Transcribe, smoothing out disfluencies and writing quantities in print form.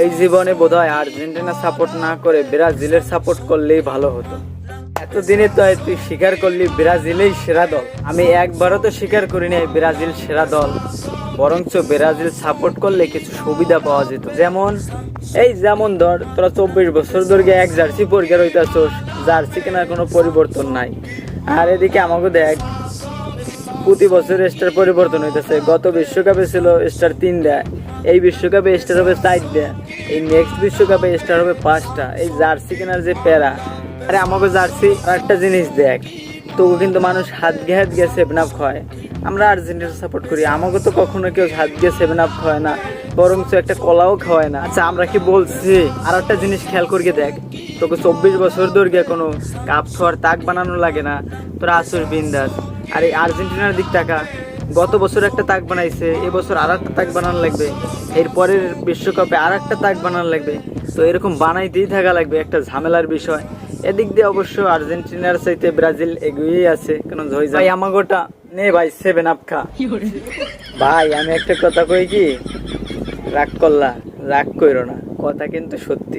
এই জীবনে বোধহয় আর্জেন্টিনা সাপোর্ট না করে ব্রাজিলের সাপোর্ট করলেই ভালো হতো। এতদিনে তো তুই স্বীকার করলি ব্রাজিলেই সেরা দল। আমি একবারও তো স্বীকার করিনি ব্রাজিল সেরা দল, বরঞ্চ ব্রাজিল সাপোর্ট করলে কিছু সুবিধা পাওয়া যেত। যেমন ধর তোরা 24 বছর ধরে এক জার্সি পরিষ্কার হইতাছোস, জার্সি কেনার কোনো পরিবর্তন নাই। আর এদিকে আমাকে দেখ, প্রতি বছর স্টার পরিবর্তন হইতেছে। গত বিশ্বকাপে ছিল স্টার 3 দেয়, এই বিশ্বকাপে স্টার হবে 4 দেয়, এই নেক্সট বিশ্বকাপে স্টার হবে 5টা। এই জার্সি কেনার যে প্যারা, আরে আমাকে জার্সি আর একটা জিনিস দেখ, তবু কিন্তু মানুষ হাত গিয়ে 7 আপ খায়। আমরা আর্জেন্টিনা সাপোর্ট করি, আমাকে তো কখনো কেউ হাত গিয়ে 7 আপ খাওয়ায় না, বরঞ্চ একটা কলাও খাওয়ায় না। আচ্ছা আমরা কি বলছি? আর একটা জিনিস খেয়াল করিয়ে দেখ, তোকে 24 বছর ধরে কোনো কাপ খাওয়ার তাক বানানো লাগে না, তোরা আসর বিন্দাস। আর এই আর্জেন্টিনার দিক টাকা, গত বছর একটা তাক বানাইছে, এবছর আর একটা তাক বানানো লাগবে, এরপরের বিশ্বকাপে আর একটা তাক বানানো লাগবে। তো এরকম বানাইতেই থাকা লাগবে, একটা ঝামেলার বিষয়। এদিক দিয়ে অবশ্য আর্জেন্টিনার চাইতে ব্রাজিল এগিয়েই আছে। কেন ভাই আমাগোটা নে ভাই 7 আপ খা। ভাই আমি একটা কথা কই কি, রাগ করলা, রাগ কইরো না, কথা কিন্তু সত্যি।